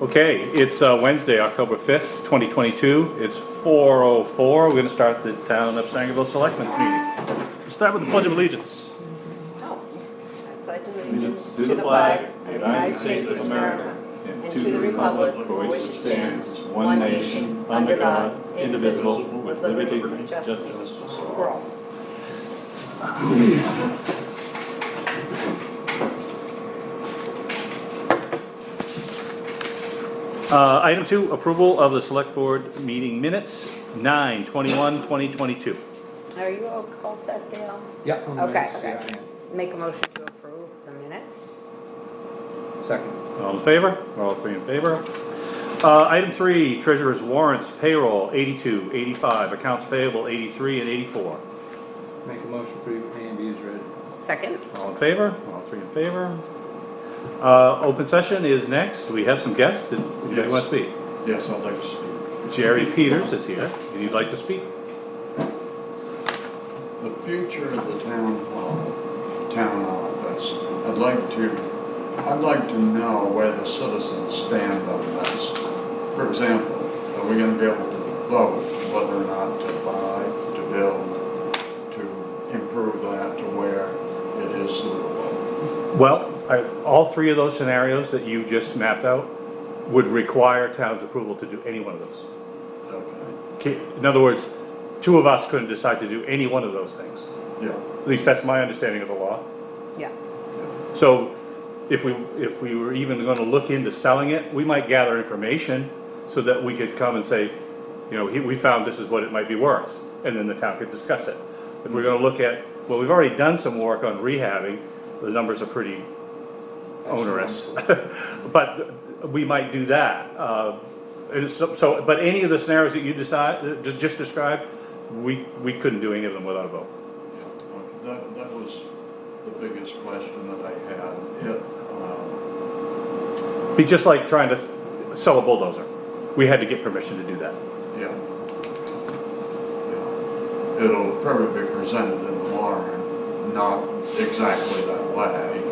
Okay, it's Wednesday, October 5th, 2022. It's 4:04. We're going to start the Town of Sangerville Selectmen's meeting. We'll start with the Pledge of Allegiance. Oh, I pledge allegiance to the flag of the United States of America and to the republic for which it stands, one nation, under God, indivisible, with liberty and justice for all. Item 2, approval of the Select Board meeting minutes, 9/21/2022. Are you all set, Dale? Yeah. on the Okay, minutes, okay. yeah, Make a motion to approve the minutes. yeah. Second. All in favor? All three in favor. Item 3, treasurer's warrants, payroll, 82, 85, accounts payable, 83 and 84. Make a motion for A and B is read. Second? All in favor? All three in favor. Open session is next. We have some guests. Did you want to speak? Yes, I'd like to speak. Jerry Peters is here. If you'd like to speak. The future of the town hall, town office, I'd like to know where the citizens stand on this. For example, are we gonna be able to vote whether or not to buy, to build, to improve that to where it is suitable? Well, all three of those scenarios that you just mapped out would require town's approval to do any one of those. Okay, In other words, two of us couldn't decide to do any one of those things. yeah, At least that's my understanding of the law. Yeah. So if we were even gonna look into selling it, we might gather information so that we could come and say, you know, we found this is what it might be worth, and then the town could discuss it. If we're gonna look at, well, we've already done some work on rehabbing, the numbers are pretty onerous. But we might do that. But any of the scenarios that you just described, we couldn't do any of them without a vote. yeah. Okay. That was the biggest question that I had. Be just like trying to sell a bulldozer. We had to get permission to do that. Yeah. Yeah. It'll probably be presented in the warrant, not exactly that way.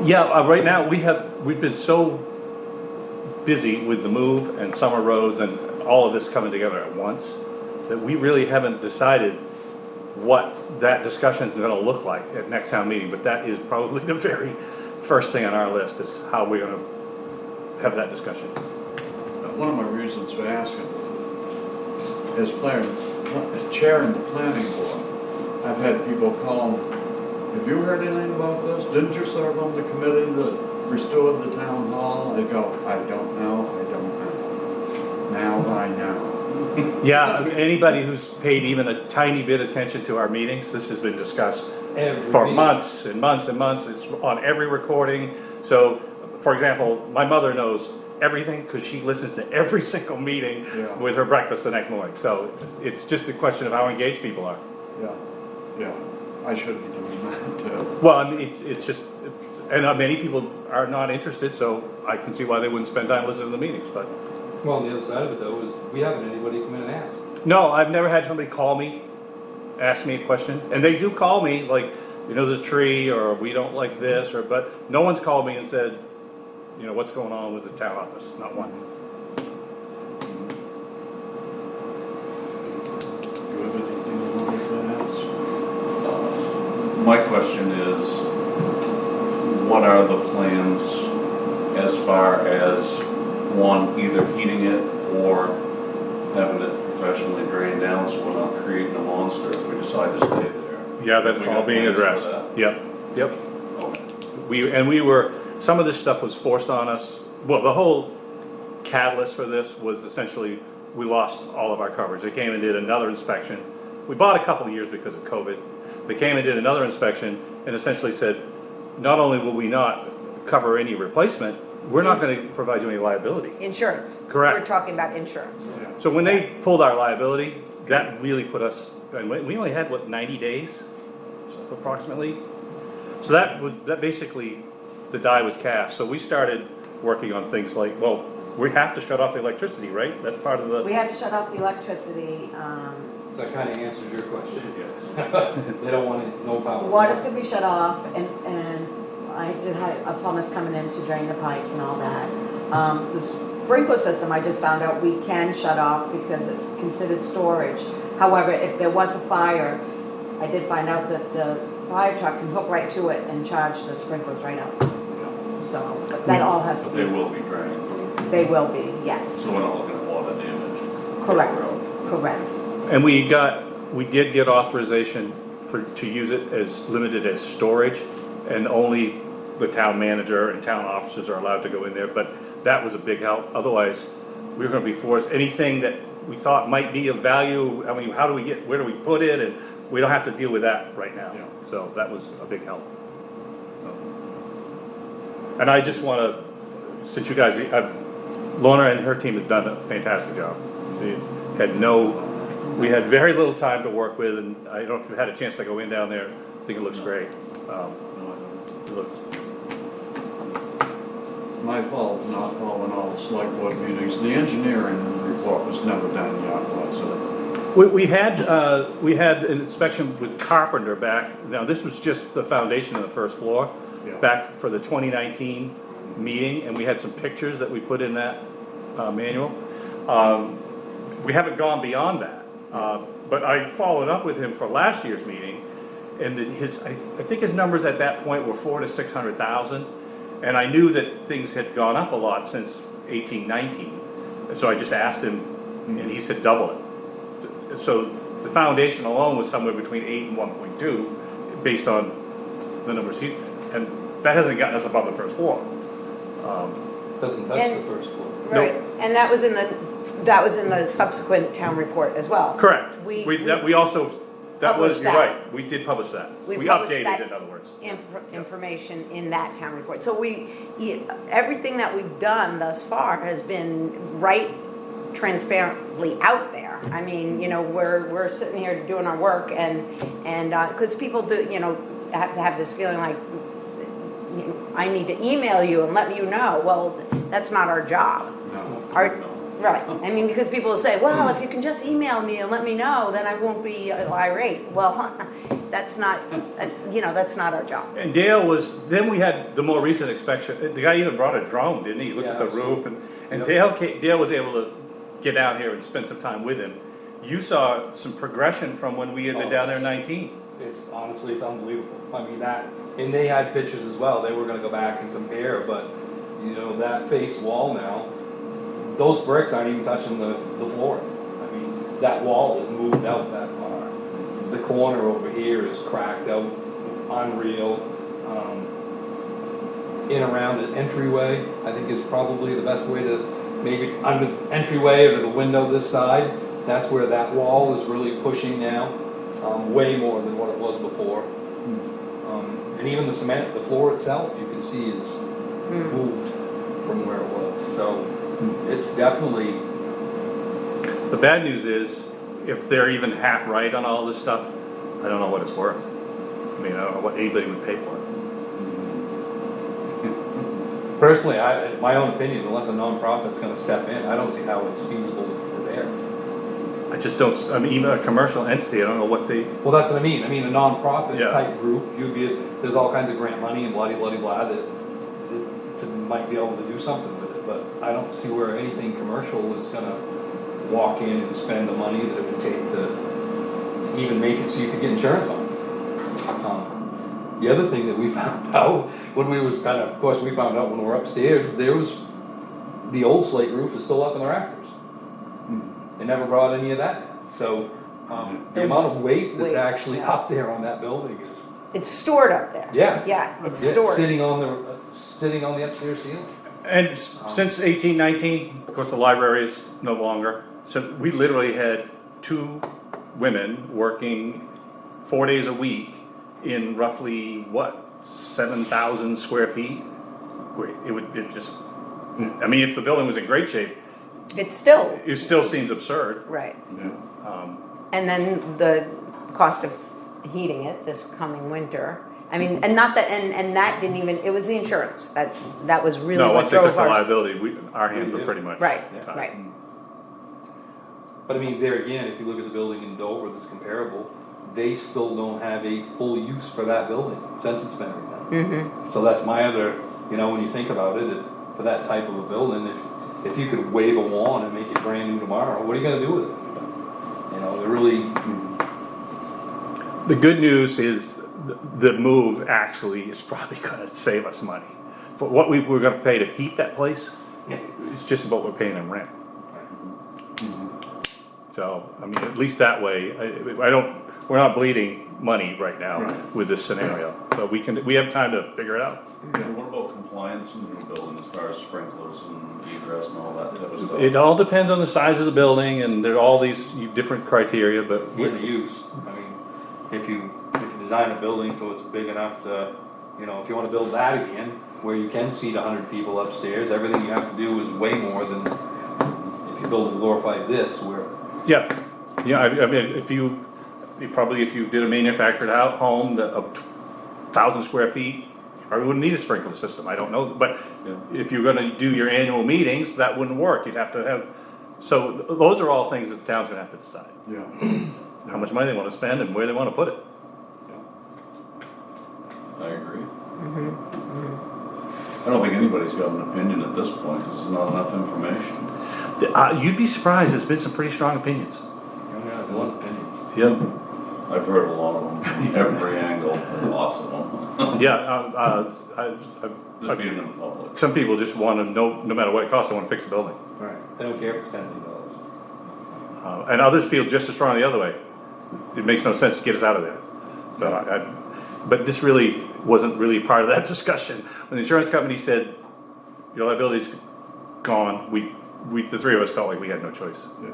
Yeah, right now we've been so busy with the move and summer roads and all of this coming together at once that we really haven't decided what that discussion is going to look like at next town meeting. But that is probably the very first thing on our list is how we're going to have that discussion. One of my reasons for asking is chairing the planning board. I've had people call me, have you heard anything about this? Didn't you serve on the committee that restored the town hall? I go, I don't know. Now I know. Yeah, anybody who's paid even a tiny bit attention to our meetings, this has been discussed for months and months and months. It's on every recording. So, for example, my mother knows everything because she listens to every single meeting with her breakfast the next morning. So it's just a question of how engaged people are. Yeah. I should be doing that too. Well, I mean, it's just, and many people are not interested, so I can see why they wouldn't spend time listening to the meetings, but. Well, the other side of it though is we haven't had anybody come in and ask. No, I've never had somebody call me, ask me a question, and they do call me, like, you know, there's a tree, or we don't like this, but no one's called me and said, you know, what's going on with the town office, not one. Do you have anything you want to ask? My question is, what are the plans as far as, one, either heating it or having it professionally drained down so we're not creating a monster if we decide to stay there? Yeah, that's We all got being plans for addressed. that? Yep. Okay. Some of this stuff was forced on us. Well, the whole catalyst for this was essentially, we lost all of our coverage. They came and did another inspection. We bought a couple of years because of COVID. They came and did another inspection and essentially said, not only will we not cover any replacement, we're not going to provide you any liability. Insurance. Correct. We're talking about insurance. Yeah. So when they pulled our liability, that really put us, and we only had, 90 days approximately? So that basically, the die was cast. So we started working on things like, well, we have to shut off the electricity, right? That's part of We the, had to shut off the electricity, That kind of answers your question. They don't want it, no power. the water's gonna be shut off, and I did have a plumber's coming in to drain the pipes and all that. This sprinkler system, I just found out we can shut off because it's considered storage. However, if there was a fire, I did find out that the fire truck can hook right to it and charge the sprinklers right out. So, but that all has to But they be, will be drained, they will be, yes. so we're not looking at water damage. Correct, correct. And we did get authorization to use it as limited as storage, and only the town manager and town officers are allowed to go in there, but that was a big help. Otherwise, we were gonna be forced, anything that we thought might be of value, I mean, where do we put it, and we don't have to deal with that right now. Yeah. So that was a big help. And I just wanna, since you guys, Lorna and her team have done a fantastic job. We had very little time to work with, and I don't know if you had a chance to go in down there, I think it looks great. It looks, My fault for not following all the select board meetings. The engineering report was never done yet, was it? we had an inspection with Carpenter back, now this was just the foundation of the first floor, Yeah. back for the 2019 meeting, and we had some pictures that we put in that manual. We haven't gone beyond that, but I followed up with him for last year's meeting, and I think his numbers at that point were 400,000 to 600,000, and I knew that things had gone up a lot since 1819, and so I just asked him, and he said double it. So the foundation alone was somewhere between 8 and 1.2, based on the numbers and that hasn't gotten us above the first floor. Doesn't touch And- the first floor. Right, and that was in the subsequent town report as well. Correct. We We also, that was, published you're that. right, we did publish that. We We published updated that it, in other words. information in that town report. So everything that we've done thus far has been right transparently out there. I mean, we're sitting here doing our work and, because people do, have to have this feeling like, I need to email you and let you know. Well, that's not our job. No. Right, I mean, because people will say, well, if you can just email me and let me know, then I won't be irate. Well, that's not, that's not our job. And then we had the more recent inspection, the guy even brought a drone, didn't he? He looked at Yeah, the roof, and Yep. Dale was able to get out here and spend some time with him. You saw some progression from when we had been down there in 19. Honestly, it's unbelievable. I mean, and they had pictures as well, they were gonna go back and compare, but, that face wall now, those bricks aren't even touching the floor. I mean, that wall is moved out that far. The corner over here is cracked out, unreal. In around the entryway, I think is probably the best way to, maybe on the entryway or to the window this side, that's where that wall is really pushing now, way more than what it was before. And even the cement, the floor itself, you can see is moved from where it was. So it's definitely, The bad news is, if they're even half right on all this stuff, I don't know what it's worth. I mean, I don't know what anybody would pay for it. personally, my own opinion, unless a nonprofit's gonna step in, I don't see how it's feasible to repair. I just don't, I mean, even a commercial entity, I don't know what they, Well, that's what I mean. I mean, a nonprofit Yeah. type group, there's all kinds of grant money and blah, blah, blah, that might be able to do something with it, but I don't see where anything commercial is gonna walk in and spend the money that it would take to even make it so you could get insurance on it. The other thing that we found out when we was of course we found out when we were upstairs, the old slate roof is still up in the rafters. They never brought any of that down. So, the amount of weight that's Weight, actually yeah. up there on that building is, It's stored up there. yeah. Yeah, it's Yeah, stored. sitting on the upstairs ceiling. and since 1819, of course, the library is no longer, so we literally had 2 women working 4 days a week in roughly, 7,000 square feet? I mean, if the building was in great shape, It's still, it still seems absurd. right. Yeah. And then the cost of heating it this coming winter. I mean, and not that, and that didn't even, it was the insurance, that was really No, what once they took drove the ours. liability, our hands were pretty much. Right, tied. right. But I mean, there again, if you look at the building in Dover that's comparable, they still don't have a full use for that building since it's been redone. So that's my other, when you think about it, for that type of a building, if you could wave a wand and make it brand new tomorrow, what are you gonna do with it? You know, they're really, The good news is the move actually is probably gonna save us money. For what we were gonna pay to heat that place, it's just about what we're paying in rent. So, I mean, at least that way, we're not bleeding money right now Right. with this scenario. But we have time to figure it out. And what about compliance in the new building as far as sprinklers and egress and all that type of stuff? It all depends on the size of the building and there are all these different criteria, but and the use. I mean, if you design a building so it's big enough to, you know, if you wanna build that again, where you can seat 100 people upstairs, everything you have to do is way more than if you build a glorified this, where, yeah, I mean, if you did a manufactured home of 1,000 square feet, you probably wouldn't need a sprinkler system, I don't know, but if you're gonna do your annual meetings, that wouldn't work, you'd have to have, so those are all things that the town's gonna have to decide. Yeah. How much money they wanna spend and where they wanna put it. I agree. I don't think anybody's got an opinion at this point, because there's not enough information. You'd be surprised, there's been some pretty strong opinions. you know, one opinion. Yep. I've heard a lot of them, every angle, lots of them. Yeah, Just being in the public. some people just wanna know, no matter what it costs, they wanna fix the building. Right. They don't care if it's $10 million. And others feel just as strong the other way. It makes no sense to get us out of there. So but this really wasn't really part of that discussion. When the insurance company said, your liability's gone, the three of us felt like we had no choice. Yeah.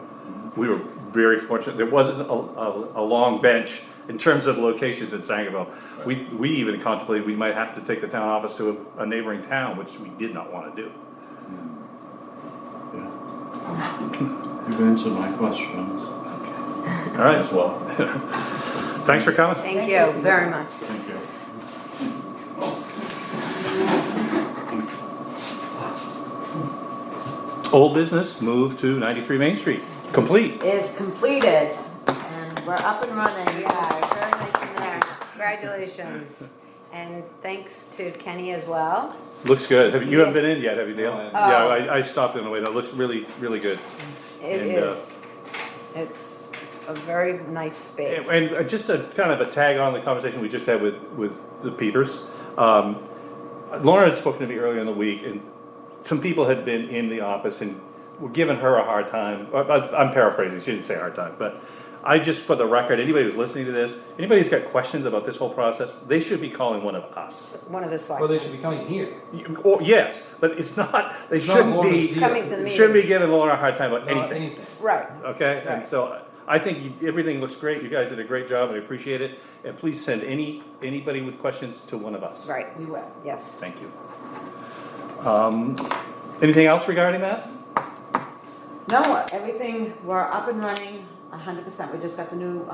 We were very fortunate. There wasn't a long bench in terms of locations in Sangerville. We even contemplated we might have to take the town office to a neighboring town, which we did not want to do. Yeah. You've answered my questions. All right, As well. thanks for coming. Thank you very much. Thank you. Old business, move to 93 Main Street, complete. Is completed, and we're up and running. Yeah, very nice in there. Congratulations. And thanks to Kenny as well. Looks good. You haven't been in yet, have you, Dale? No, I Yeah, haven't. I stopped in the way. That looks really, really good. It And, is. It's a very nice space. And just a kind of a tag on the conversation we just had with the Peters. Lauren had spoken to me earlier in the week, and some people had been in the office and were giving her a hard time. I'm paraphrasing, she didn't say hard time, but I just, for the record, anybody who's listening to this, anybody who's got questions about this whole process, they should be calling one of us. One of the Well, they selectmen. should be coming here. Yes, but it's not, they It's not shouldn't Lauren's be, deal. Coming to the shouldn't be meeting. giving Lauren a hard time about Not anything. anything. Right. Okay, and Right. so I think everything looks great, you guys did a great job, and I appreciate it, and please send anybody with questions to one of us. Right, we will, yes. Thank you. Anything else regarding that? No, everything, we're up and running 100%. We just got the new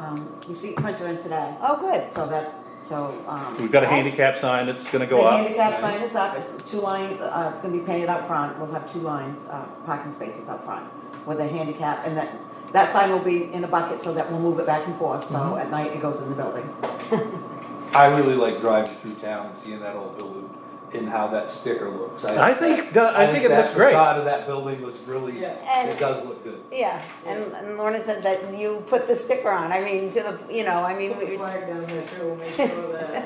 receipt printer in today. Oh, good. So We've got a handicap sign that's gonna the go up. handicap sign is up, it's 2 line, it's gonna be painted up front. We'll have 2 lines, parking spaces up front with a handicap, and that sign will be in a bucket so that we'll move it back and forth, so at night it goes in the building. I really like driving through town and seeing that old building and how that sticker looks. I think it looks That great. facade of that building looks really, And- it does look good. Yeah, and Lorna said that you put the sticker on, I mean, to the, you know, I mean, we- flag down there too, make sure that.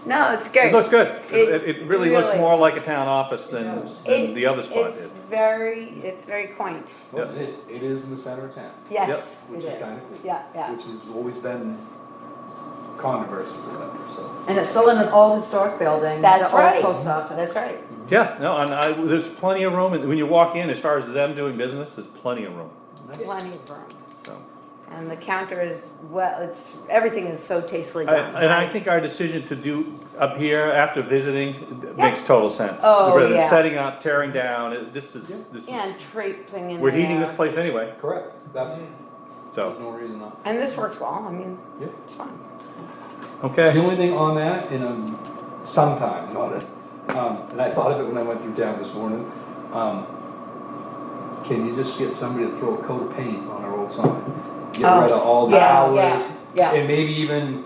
no, it's great. It looks good. It It really looks really- more like a town office than It- the other spot It's did. it's very quaint. Well, it is in the center of town, Yes, which it is is. kind of cool. Yeah, yeah. Which has always been controversy or whatever, so. And it's still in an old historic building. That's the old right. Post office. That's right. Yeah, no, and there's plenty of room, and when you walk in, as far as them doing business, there's plenty of room, Plenty of room. so. And the counter is, well, everything is so tastefully done. And I think our decision to do up here after visiting makes total sense. Oh, Rather than yeah. setting up, tearing down, this is, Yeah, and traipsing in we're heating there. this place anyway, Correct, there's so, no reason not. And this works well, I mean, Yeah. it's fine. The okay. only thing on that, sometime, and I thought of it when I went through town this morning, can you just get somebody to throw a coat of paint on our old sign? Get rid of all the yeah, hours, yeah. and maybe even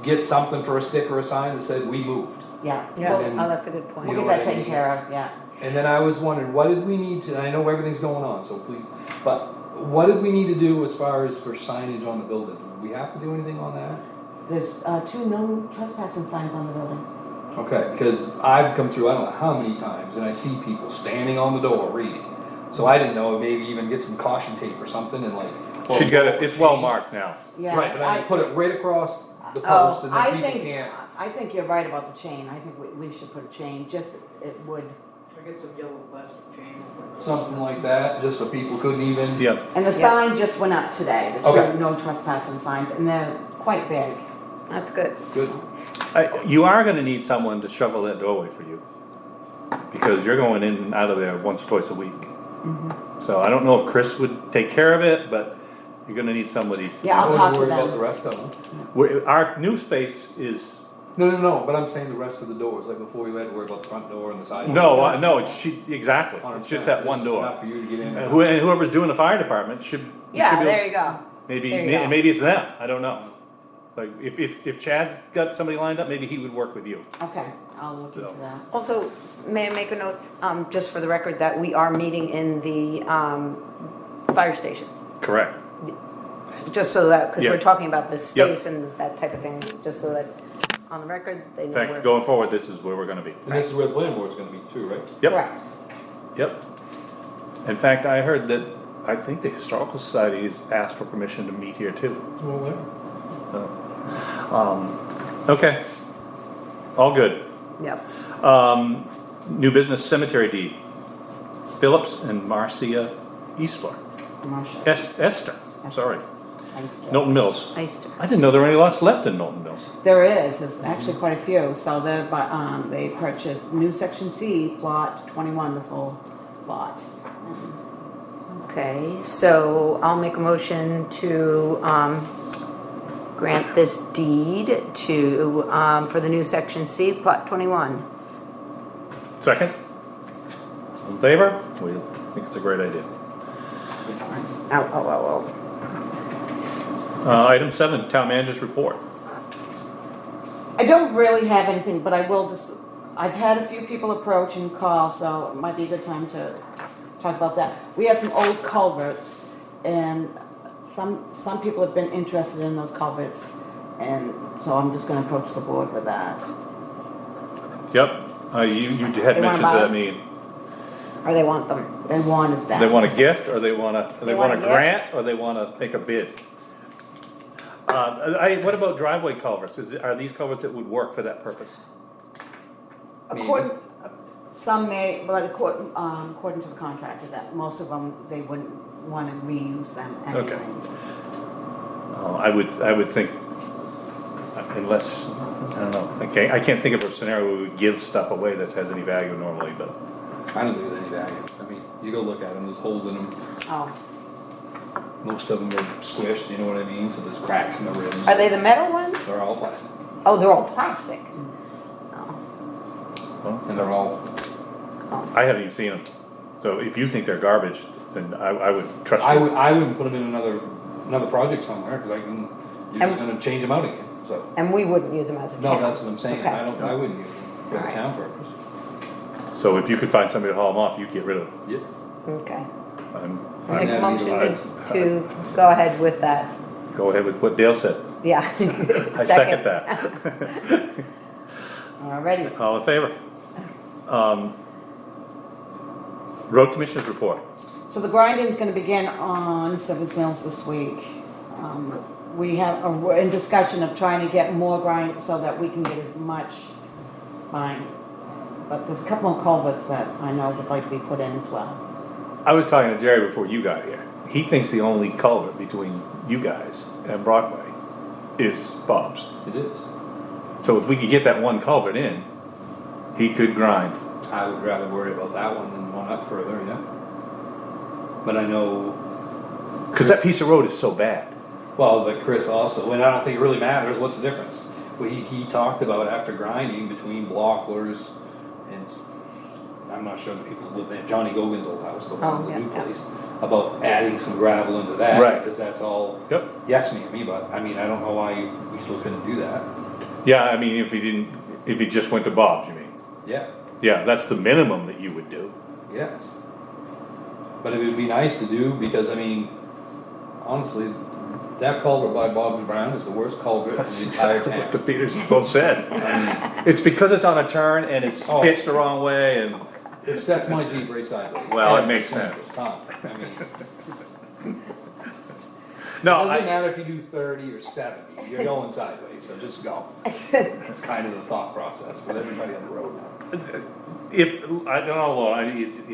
get something for a sticker or sign that said, "We moved." Yeah. Yeah, And- oh, that's a good point. We'll You get know that what I taken mean? care of, yeah. And then I was wondering, what did we need to, and I know everything's going on, so please, but what did we need to do as far as for signage on the building? Do we have to do anything on that? There's, 2 no trespassing signs on the building. Okay, because I've come through, I don't know how many times, and I see people standing on the door reading. So I didn't know, maybe even get some caution tape or something and like. or- Should get it, it's well marked now. Yeah, Right, but I put it right across the Oh, post and I then people think, can't. I think you're right about the chain. I think we should put a chain, just, it would. I get some yellow plastic chain. Something like that, just so people couldn't even. Yep. And the Yeah. sign just went up today, the Okay. 2 no trespassing signs, and they're quite big. That's good. Good. You are gonna need someone to shovel that doorway for you. Because you're going in and out of there once, twice a week. So I don't know if Chris would take care of it, but you're gonna need somebody. Yeah, I'll I talk wouldn't to worry about the them. rest of them. Our new space is, No, but I'm saying the rest of the doors, like before you had to worry about the front door and the side. no, exactly, it's just that one door. Not for you to get in. And whoever's doing the fire department should. Yeah, be- there you go. Maybe, There you go. maybe it's them, I don't know. Like, if Chad's got somebody lined up, maybe he would work with you. Okay, I'll look into So. that. Also, may I make a note, just for the record, that we are meeting in the fire station? Correct. Just so that, because Yeah. we're talking about the Yep. space and that type of things, just so that on the record, they In know where. fact, going forward, this is where we're gonna be. And this is where the planning board's gonna be too, right? Yep, Correct. yep. In fact, I heard that, I think the Historical Society has asked for permission to meet here too. Well, whatever. So, okay, all good. Yep. New business cemetery deed. Phillips and Marcia Eastler. Marcia. Esther, sorry. Ister. Knowlton Mills. Iced. I didn't know there were any lots left in Knowlton Mills. There is, there's actually quite a few, so they purchased new section C, plot 21, the full plot. Okay, so I'll make a motion to grant this deed to, for the new section C, plot 21. Second? In favor? We think it's a great idea. Oh. Item 7, town manager's report. I don't really have anything, but I will just, I've had a few people approach and call, so it might be a good time to talk about that. We have some old culverts, and some people have been interested in those culverts, and so I'm just gonna approach the board with that. Yep, you had They wanna mentioned buy that, I them? mean, Or they want them. They wanted that. they want a gift, or they want a They want a gift? grant, or they want to make a bid? What about driveway culverts? Are these culverts that would work for that purpose? According, some may, but according to the contractor, that most of them, they wouldn't wanna reuse them Okay. anyways. I would think, unless, I don't know, I can't think of a scenario where we would give stuff away that has any value normally, but. I don't think there's any value. I mean, you go look at them, there's holes in them. Oh, Most of them are squished, you know what I mean? So there's cracks in the rims. Are they the metal ones? They're all plastic. Oh, they're all plastic. Oh. Well, And they're all, I haven't even seen them, so if you think they're garbage, then I would trust you. I wouldn't put them in another project somewhere, cause you're just gonna change them out again, so. And we wouldn't use them as a No, town? that's what I'm saying. Okay. I wouldn't use them for the Alright. town purpose. So if you could find somebody to haul them off, you'd get rid of them. Yep. Okay. I'm- I'll make a Yeah, motion I- to go ahead with that. Go ahead with what Dale said. Yeah. I second that. already. All in favor? Road Commissioners report. So the grinding's gonna begin on Severs Mills this week. We're in discussion of trying to get more grind so that we can get as much mine. But there's a couple more culverts that I know would like to be put in as well. I was talking to Jerry before you got here. He thinks the only culvert between you guys and Brockway is Bob's. It is. So if we could get that one culvert in, he could grind. I would rather worry about that one than one up further, yeah. But I know, Cause that piece of road is so bad. well, but Chris also, and I don't think it really matters, what's the difference? Well, he talked about after grinding between Blocklers and, I'm not sure the people who live there, Johnny Gogan's old house, the one, Oh, the new yeah, yeah. place, about adding some gravel into that. Right. Because that's all, Yep. yes, me, but, I mean, I don't know why we still couldn't do that. Yeah, I mean, if he just went to Bob's, you mean? Yeah, Yeah, that's the minimum that you would do. Yes. But it would be nice to do, because I mean, honestly, that culvert by Bobby Brown is the worst culvert in the entire What town. the Peters both said. I mean, It's because it's on a turn and it's Oh. pitched the wrong way and, it sets my Jeep right sideways. Well, it Every makes single sense. time. I mean, no, it doesn't I, matter if you do 30 or 70, you're going sideways, so just go. That's kind of the thought process with everybody on the road now. if, I don't know, Laura,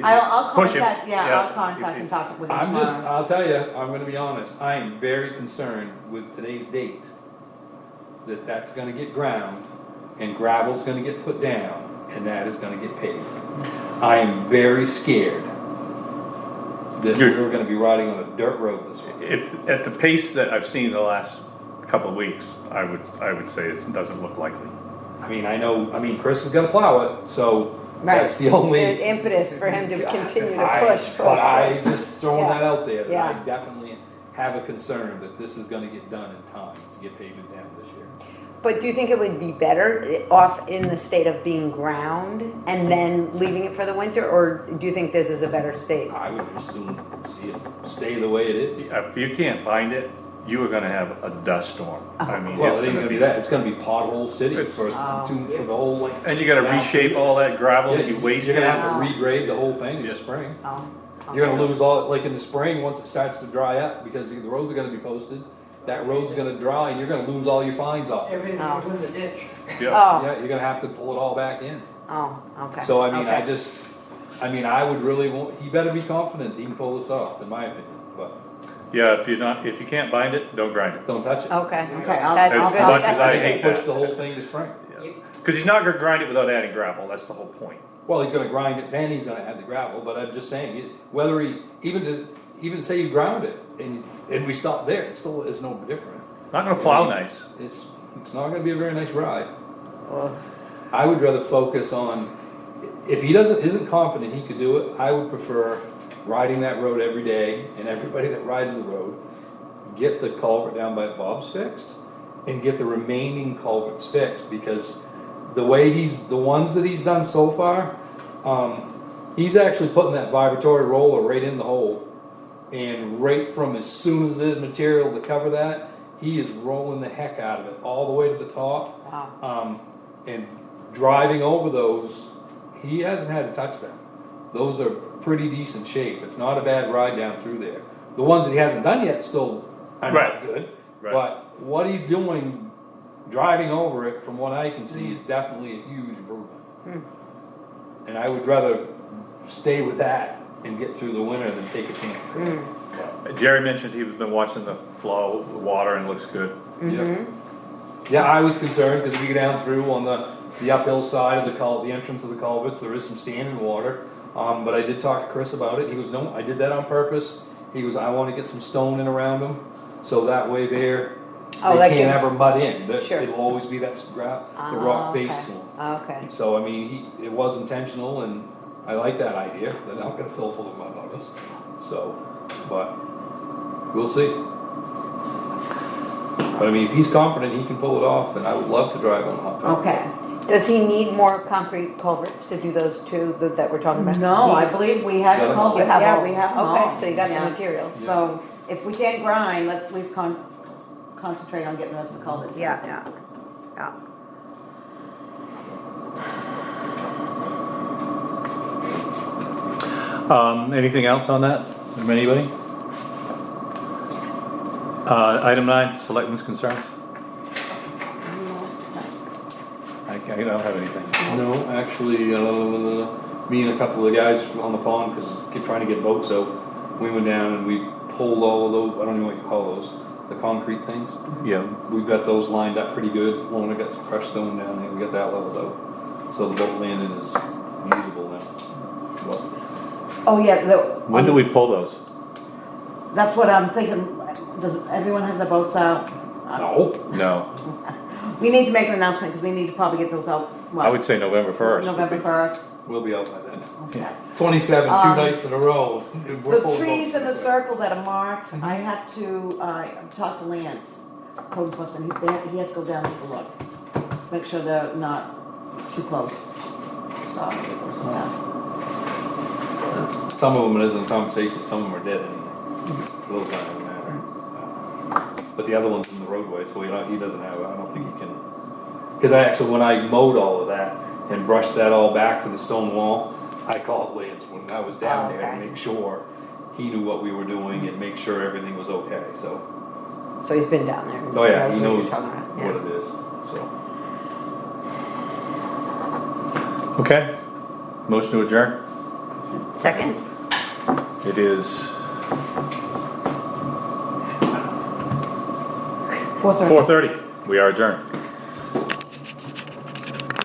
I'll push him. contact, yeah, I'll contact and talk with him I'm just, tomorrow. I'll tell you, I'm gonna be honest, I am very concerned with today's date, that that's gonna get ground, and gravel's gonna get put down, and that is gonna get paved. I am very scared that You're- we're gonna be riding on a dirt road this week. At the pace that I've seen the last couple of weeks, I would say it doesn't look likely. I mean, Chris is gonna plow it, so Right. that's the only. The impetus for him to continue to I- push. But I just throwing Yeah. that out there, that I Yeah. definitely have a concern that this is gonna get done in time to get pavement down this year. But do you think it would be better off in the state of being ground and then leaving it for the winter, or do you think this is a better state? I would just soon see it stay the way it is. If you can't bind it, you are gonna have a dust storm. I mean, Well, it's it ain't gonna gonna be that, it's gonna be pothole city It's- for the whole like. And you gotta reshape all that gravel Yeah, that you wasted. You're gonna have to regrade the whole thing in the spring. Oh, You're gonna okay. lose all, like in the spring, once it starts to dry up, because the roads are gonna be posted, that road's gonna dry, and you're gonna lose all your fines off it. Everything Oh. was in the ditch. Yeah. Oh, Yeah, you're gonna have to pull it all back in. oh, okay. So I mean, Okay. I would really want, he better be confident he can pull this off, in my opinion, but Yeah, if you can't bind it, don't grind it. don't touch it. Okay. Okay, I'll, That's As I'll good. much That's as I good. hate Push that. the whole thing to spring. Cause he's not gonna grind it without adding gravel, that's the whole point. Well, he's gonna grind it, then he's gonna add the gravel, but I'm just saying, whether he, even say you ground it, and we stop there, it still is no different. Not gonna plow nice. It's not gonna be a very nice ride. Ugh. I would rather focus on, if he isn't confident he could do it, I would prefer riding that road every day, and everybody that rides the road, get the culvert down by Bob's fixed, and get the remaining culverts fixed, because the ones that he's done so far, he's actually putting that vibratory roller right in the hole, and right from as soon as there's material to cover that, he is rolling the heck out of it, all the way to the top. Wow. And driving over those, he hasn't had to touch them. Those are pretty decent shape. It's not a bad ride down through there. The ones that he hasn't done yet still are Right. not good. Right. But what he's doing, driving over it, from what I can see, is definitely a huge improvement. And I would rather stay with that and get through the winter than take a chance. Jerry mentioned he's been watching the flow, the water, and it looks good. Yeah. Yeah, I was concerned, because we go down through on the uphill side of the entrance of the culverts, there is some standing water. But I did talk to Chris about it, he goes, no, I did that on purpose. He goes, I wanna get some stone in around them, so that way they Oh, that can't gives- ever mud in. Sure. It'll always be that the Oh, rock base okay. to them. Okay. So, I mean, it was intentional, and I like that idea, they're not gonna fill full of mud on us. So, but, we'll see. But I mean, if he's confident he can pull it off, then I would love to drive on hot dog. okay. Does he need more concrete culverts to do those two that we're talking about? No, I These- believe we have Got the 'em all. culvert, You have yeah, all- we have them all. Okay, so you got Yeah. the materials. So if we can't grind, let's at least concentrate on getting the rest of the culverts. in. Yeah, yeah, yeah. Anything else on that from anybody? Item 9, selectmen's concerns. I don't have anything. No, actually, me and a couple of the guys on the pond, cause keep trying to get boats out, we went down and we pulled all of those, I don't know what you call those, the concrete things. Yeah, We've got those lined up pretty good, Lorna got some crushed stone down there, we got that leveled out. So the boat landing is usable now. But Oh, yeah, when do we pull those? that's what I'm thinking, does everyone have their boats out? No, No, We need to make an announcement, because we need to probably get those out, I would say November 1st. November 1st. we'll be out by then. Okay. 27, 2 Um, nights in a row. We're The pulling trees in the boats. circle that are marked, I have to, talk to Lance, code enforcement, he has to go down and take a look. Make sure they're not too close. So, yeah. Some of them it isn't conversation, some of them are dead anyway. Those don't matter. But the other one's in the roadway, so he doesn't have, I don't think he can. Cause when I mowed all of that and brushed that all back to the stone wall, I called Lance when I was down Oh, there to okay. make sure he knew what we were doing and make sure everything was okay, so. So he's been down there. Oh yeah, he what you're knows talking about, yeah. what it is, so. Okay, motion to adjourn. Second? It is 4:30. 4:30. We are adjourned.